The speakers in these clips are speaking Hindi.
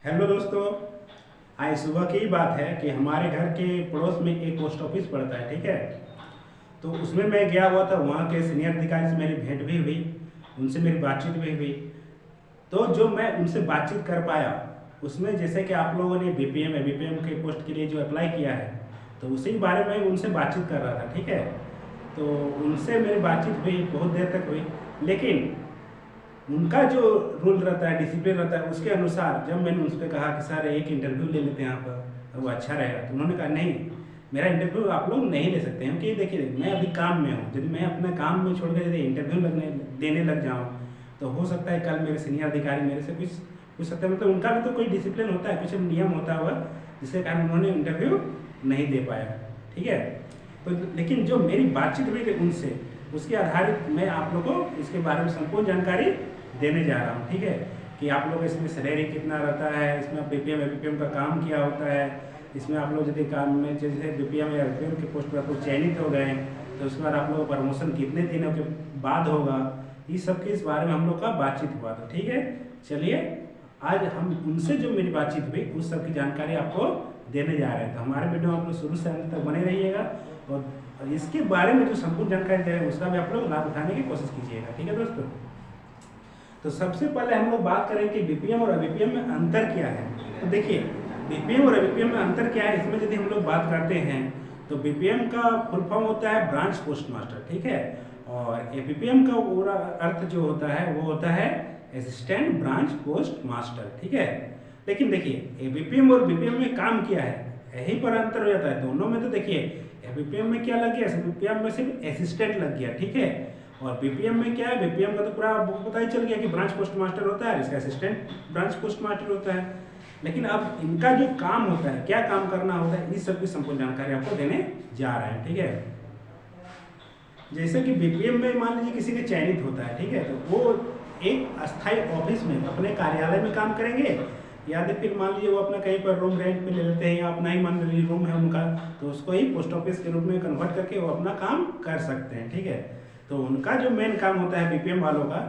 हेलो दोस्तों। आज सुबह की ही बात है कि हमारे घर के पड़ोस में एक पोस्ट ऑफिस पड़ता है, ठीक है। तो उसमें मैं गया हुआ था, वहाँ के सीनियर अधिकारी से मेरी भेंट भी हुई, उनसे मेरी बातचीत भी हुई। तो जो मैं उनसे बातचीत कर पाया उसमें, जैसे कि आप लोगों ने बीपीएम के पोस्ट के लिए जो अप्लाई किया है, तो उसी के बारे में उनसे बातचीत कर रहा था, ठीक है। तो उनसे मेरी बातचीत हुई, बहुत देर तक हुई। लेकिन उनका जो रूल रहता है, डिसिप्लिन रहता है, उसके अनुसार जब मैंने उनसे कहा कि सर एक इंटरव्यू ले लेते हैं यहाँ पर, वो अच्छा रहेगा, तो उन्होंने कहा नहीं, मेरा इंटरव्यू आप लोग नहीं ले सकते हैं। कि देखिए मैं अभी काम में हूँ, यदि मैं अपने काम में छोड़ कर यदि इंटरव्यू देने लग जाऊँ तो हो सकता है कल मेरे सीनियर अधिकारी मेरे से कुछ पूछ सकते हैं। मतलब उनका भी तो कोई डिसिप्लिन होता है, कुछ नियम होता हुआ, जिसके कारण उन्होंने इंटरव्यू नहीं दे पाया, ठीक है। तो लेकिन जो मेरी बातचीत हुई थी उनसे, उसके आधारित मैं आप लोगों को इसके बारे में संपूर्ण जानकारी देने जा रहा हूँ, ठीक है। कि आप लोग इसमें सैलरी कितना रहता है, इसमें बीपीएम का काम क्या होता है, इसमें आप लोग यदि काम में जैसे बीपीएम या बीपीएम के पोस्ट पर आप लोग चयनित हो गए तो उसके बाद आप लोग का प्रमोशन कितने दिनों के बाद होगा, इस सब के इस बारे में हम लोग का बातचीत हुआ था, ठीक है। चलिए आज हम उनसे जो मेरी बातचीत हुई उस सब की जानकारी आपको देने जा रहे हैं। तो हमारे वीडियो में आप लोग शुरू से अंत तक बने रहिएगा और इसके बारे में जो संपूर्ण जानकारी दे रहे हैं उसका भी आप लोग लाभ उठाने की कोशिश कीजिएगा, ठीक है दोस्तों। तो सबसे पहले हम लोग बात करें कि बीपीएम और एबीपीएम में अंतर क्या है। तो देखिए बीपीएम और एबीपीएम में अंतर क्या है, इसमें यदि हम लोग बात करते हैं तो बीपीएम का फुल फॉर्म होता है ब्रांच पोस्ट मास्टर, ठीक है। और एबीपीएम का पूरा अर्थ जो होता है वो होता है असिस्टेंट ब्रांच पोस्ट मास्टर, ठीक है। लेकिन देखिए एबीपीएम और बीपीएम में काम क्या है, यहीं पर अंतर हो जाता है दोनों में। तो देखिए एबीपीएम में क्या लग गया, बीपीएम में सिर्फ असिस्टेंट लग गया, ठीक है। और बीपीएम में क्या है, बीपीएम का तो पूरा आपको पता ही चल गया कि ब्रांच पोस्ट मास्टर होता है, इसका असिस्टेंट ब्रांच पोस्ट मास्टर होता है। लेकिन अब इनका जो काम होता है, क्या काम करना होता है, इस सब की संपूर्ण जानकारी आपको देने जा रहे हैं, ठीक है। जैसे कि बीपीएम में मान लीजिए किसी के चयनित होता है, ठीक है, तो वो एक अस्थायी ऑफिस में अपने कार्यालय में काम करेंगे, या तो फिर मान लीजिए वो अपना कहीं पर रूम रेंट पे ले लेते हैं, या अपना ही मान लीजिए रूम है उनका, तो उसको ही पोस्ट ऑफिस के रूप में कन्वर्ट करके वो अपना काम कर सकते हैं, ठीक है। तो उनका जो मेन काम होता है बीपीएम वालों का,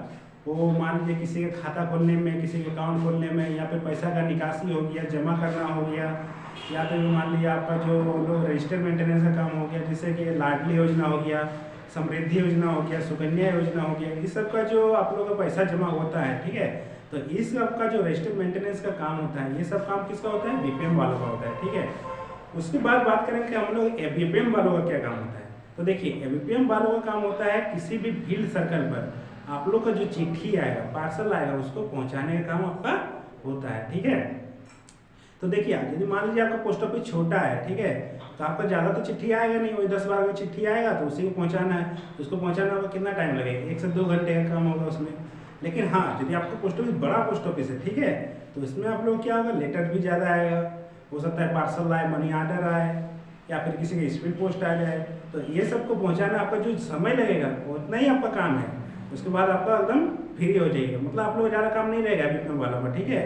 वो मान लीजिए किसी के खाता खोलने में, किसी के अकाउंट खोलने में, या फिर पैसा का निकासी हो गया, जमा करना हो गया, या फिर मान लीजिए आपका जो लोग रजिस्टर मेंटेनेंस का काम हो गया, जैसे कि लाडली योजना हो गया, समृद्धि योजना हो गया, सुकन्या योजना हो गया, इस सब का जो आप लोगों का पैसा जमा होता है, ठीक है। तो इस सब का जो रजिस्टर मेंटेनेंस का काम होता है, ये सब काम किसका होता है, बीपीएम वालों का होता है, ठीक है। उसके बाद बात करें कि हम लोग एबीपीएम वालों का क्या काम होता है। तो देखिए एबीपीएम वालों का काम होता है किसी भी फील्ड सर्कल पर आप लोग का जो चिट्ठी आएगा, पार्सल आएगा, उसको पहुंचाने का काम आपका होता है, ठीक है। तो देखिए यदि मान लीजिए आपका पोस्ट ऑफिस छोटा है, ठीक है, तो आपका ज़्यादा तो चिट्ठी आएगा नहीं, वही 10-12 का चिट्ठी आएगा, तो उसी को पहुंचाना है, तो उसको पहुंचाने में कितना टाइम लगेगा, 1 से 2 घंटे का काम होगा उसमें। लेकिन हाँ यदि आपका पोस्ट ऑफिस बड़ा पोस्ट ऑफिस है, ठीक है, तो इसमें आप लोग क्या होगा, लेटर भी ज़्यादा आएगा, हो सकता है पार्सल आए, मनी ऑर्डर आए, या फिर किसी का स्पीड पोस्ट आ जाए, तो ये सबको पहुंचाना आपका जो समय लगेगा वो उतना ही आपका काम है। उसके बाद आपका एकदम फ्री हो जाएगा, मतलब आप लोग ज़्यादा काम नहीं रहेगा बीपीएम वालों का, ठीक है।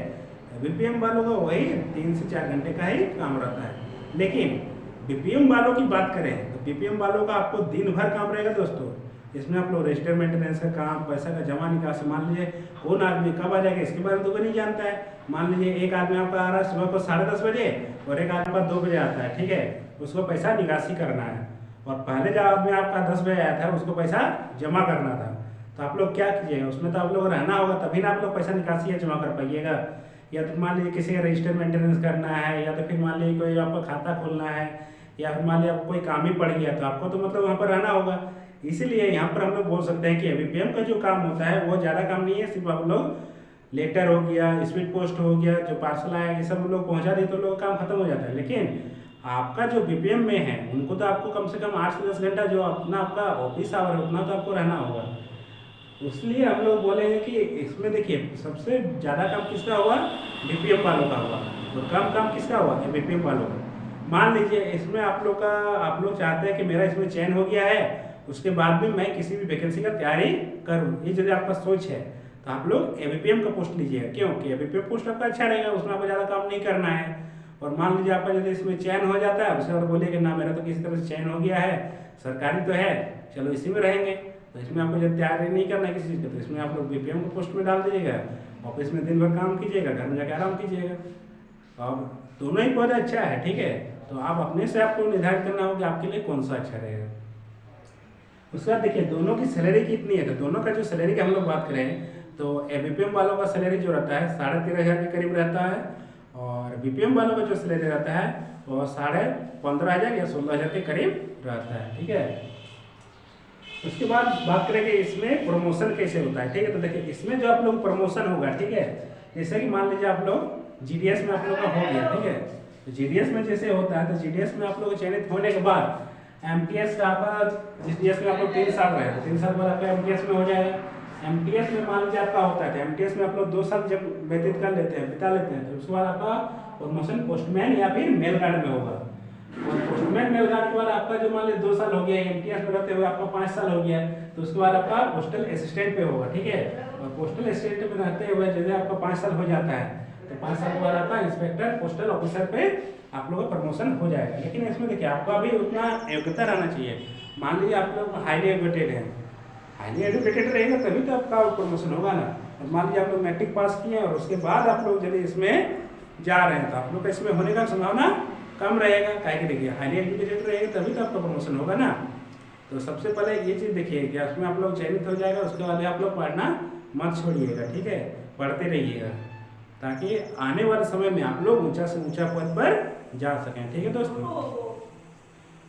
बीपीएम वालों का वही 3 से 4 घंटे का ही काम रहता है। लेकिन बीपीएम वालों की बात करें तो बीपीएम वालों का आपको दिन भर काम रहेगा दोस्तों। इसमें आप लोग रजिस्टर मेंटेनेंस का काम, पैसा का जमा निकासी, मान लीजिए कौन आदमी कब आ जाएगा इसके बारे में तो कोई नहीं जानता है। मान लीजिए एक आदमी आपका आ रहा है सुबह को 10:30 बजे और एक आदमी 2 बजे आता है, ठीक है, उसको पैसा निकासी करना है। और पहले जो आदमी आपका 10 बजे आया था उसको पैसा जमा करना था, तो आप लोग क्या कीजिएगा, उसमें तो आप लोग रहना होगा, तभी ना आप लोग पैसा निकासी या जमा कर पाइएगा। या तो मान लीजिए किसी का रजिस्टर मेंटेनेंस करना है, या तो फिर मान लीजिए कोई आपका खाता खोलना है, या फिर मान लीजिए आपको कोई काम ही पड़ गया, तो आपको तो मतलब वहाँ पर रहना होगा। इसीलिए यहाँ पर हम लोग बोल सकते हैं कि एबीपीएम का जो काम होता है वो ज़्यादा काम नहीं है, सिर्फ आप लोग लेटर हो गया, स्पीड पोस्ट हो गया, जो पार्सल आया, ये सब लोग पहुँचा दिए तो लोग काम खत्म हो जाता है। लेकिन आपका जो बीपीएम में है उनको तो आपको कम से कम 8 से 10 घंटा जो अपना आपका ऑफिस आवर है उतना तो आपको रहना होगा। इसलिए हम लोग बोलेंगे कि इसमें देखिए सबसे ज़्यादा काम किसका हुआ, बीपीएम वालों का हुआ, और कम काम किसका हुआ, बीपीएम वालों का। मान लीजिए इसमें आप लोग चाहते हैं कि मेरा इसमें चयन हो गया है, उसके बाद भी मैं किसी भी वैकेंसी का तैयारी करूँ, ये यदि आपका सोच है तो आप लोग एबीपीएम का पोस्ट लीजिएगा। क्योंकि एबीपीएम पोस्ट आपका अच्छा रहेगा, उसमें आपको ज़्यादा काम नहीं करना है। और मान लीजिए आपका यदि इसमें चयन हो जाता है, उसके बाद बोलिए कि ना मेरा तो किसी तरह से चयन हो गया है, सरकारी तो है, चलो इसी में रहेंगे, तो इसमें आपको जब तैयारी नहीं करना है किसी चीज़ का, तो इसमें आप लोग बीपीएम को पोस्ट में डाल दीजिएगा। ऑफिस में दिन भर काम कीजिएगा, घर में जाकर आराम कीजिएगा। अब दोनों ही पद अच्छा है, ठीक है। तो आप अपने से आपको निर्धारित करना होगा कि आपके लिए कौन सा अच्छा रहेगा। उसके बाद देखिए दोनों की सैलरी कितनी है। तो दोनों का जो सैलरी की हम लोग बात करें तो एबीपीएम वालों का सैलरी जो रहता है 13,500 के करीब रहता है, और बीपीएम वालों का जो सैलरी रहता है वो 15,500 या 16,000 के करीब रहता है, ठीक है। उसके बाद बात करेंगे इसमें प्रमोशन कैसे होता है, ठीक है। तो देखिए इसमें जो आप लोग प्रमोशन होगा, ठीक है, जैसे कि मान लीजिए आप लोग जीडीएस में आप लोग का हो गया, ठीक है। तो जीडीएस में जैसे होता है तो जीडीएस में आप लोग चयनित होने के बाद एमटीएस का आपका जीडीएस में आप लोग 3 साल रहे, 3 साल बाद आपका एमटीएस में हो जाएगा। एमटीएस में मान लीजिए आपका होता है, एमटीएस में आप लोग 2 साल जब व्यतीत कर लेते हैं, बिता लेते हैं, तो उसके बाद आपका प्रमोशन पोस्टमैन या फिर मेल गार्ड में होगा। और पोस्टमैन मेल गार्ड के बाद आपका जो मान लीजिए 2 साल हो गया, एमटीएस में रहते हुए आपका 5 साल हो गया, तो उसके बाद आपका पोस्टल असिस्टेंट पे होगा, ठीक है। और पोस्टल असिस्टेंट में रहते हुए जैसे आपका 5 साल हो जाता है तो 5 साल के बाद आपका इंस्पेक्टर पोस्टल ऑफिसर पे आप लोगों का प्रमोशन हो जाएगा। लेकिन इसमें देखिए आपका भी उतना योग्यता रहना चाहिए। मान लीजिए आप लोग हाईली एजुकेटेड हैं, हाईली एजुकेटेड रहेगा तभी तो आपका प्रमोशन होगा ना। और मान लीजिए आप लोग मैट्रिक पास किए और उसके बाद आप लोग यदि इसमें जा रहे हैं तो आप लोग का इसमें होने का संभावना कम रहेगा। काहे कि देखिए हाईली एजुकेटेड रहेगा तभी तो आपका प्रमोशन होगा ना। तो सबसे पहले ये चीज़ देखिए कि उसमें आप लोग चयनित हो जाएगा, उसके बाद आप लोग पढ़ना मत छोड़िएगा, ठीक है, पढ़ते रहिएगा ताकि आने वाले समय में आप लोग ऊंचा से ऊंचा पद पर जा सकें, ठीक है दोस्तों।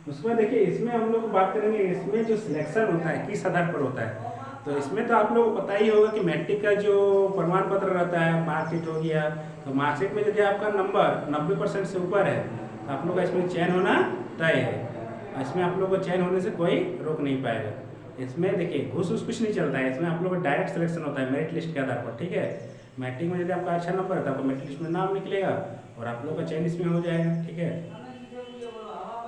उसमें देखिए इसमें हम लोग बात करेंगे इसमें जो सिलेक्शन होता है किस आधार पर होता है। तो इसमें तो आप लोग को पता ही होगा कि मैट्रिक का जो प्रमाण पत्र रहता है, मार्कशीट हो गया, तो मार्कशीट में यदि आपका नंबर 90% से ऊपर है तो आप लोग का इसमें चयन होना तय है। इसमें आप लोग को चयन होने से कोई रोक नहीं पाएगा। इसमें देखिए घूस कुछ नहीं चलता है, इसमें आप लोग का डायरेक्ट सिलेक्शन होता है मेरिट लिस्ट के आधार पर, ठीक है। मैट्रिक में यदि आपका अच्छा नंबर है तो आपको मेरिट लिस्ट में नाम निकलेगा और आप लोग का चयन इसमें हो जाएगा, ठीक है।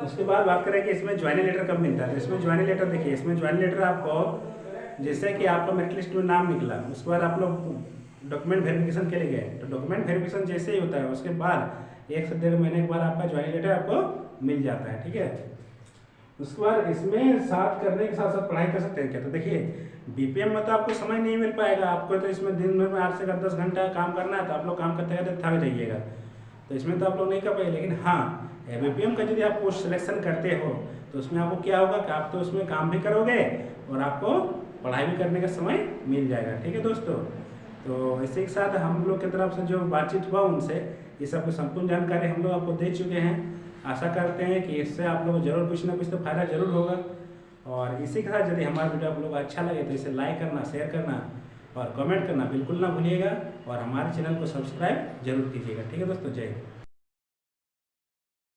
उसके बाद बात करें कि इसमें ज्वाइनिंग लेटर कब मिलता है। तो इसमें ज्वाइनिंग लेटर देखिए, इसमें ज्वाइनिंग लेटर आपको जैसे कि आपका मेरिट लिस्ट में नाम निकला, उसके बाद आप लोग डॉक्यूमेंट वेरिफिकेशन के लिए गए, तो डॉक्यूमेंट वेरिफिकेशन जैसे ही होता है उसके बाद 1 से 1.5 महीने के बाद आपका ज्वाइनिंग लेटर आपको मिल जाता है, ठीक है। उसके बाद इसमें साथ करने के साथ साथ पढ़ाई कर सकते हैं क्या। तो देखिए बीपीएम में तो आपको समय नहीं मिल पाएगा, आपको तो इसमें दिन भर में 8 से 10 घंटा काम करना है, तो आप लोग काम करते करते थक जाइएगा, तो इसमें तो आप लोग नहीं कर पाएंगे। लेकिन हाँ एबीपीएम का यदि आप पोस्ट सिलेक्शन करते हो तो उसमें आपको क्या होगा कि आप तो उसमें काम भी करोगे और आपको पढ़ाई भी करने का समय मिल जाएगा, ठीक है दोस्तों। तो इसी के साथ हम लोग की तरफ से जो बातचीत हुआ उनसे ये सब की संपूर्ण जानकारी हम लोग आपको दे चुके हैं। आशा करते हैं कि इससे आप लोगों को जरूर कुछ ना कुछ तो फायदा जरूर होगा। और इसी के साथ यदि हमारा वीडियो आप लोग को अच्छा लगे तो इसे लाइक करना, शेयर करना और कमेंट करना बिल्कुल ना भूलिएगा, और हमारे चैनल को सब्सक्राइब जरूर कीजिएगा, ठीक है दोस्तों। जय हिंद।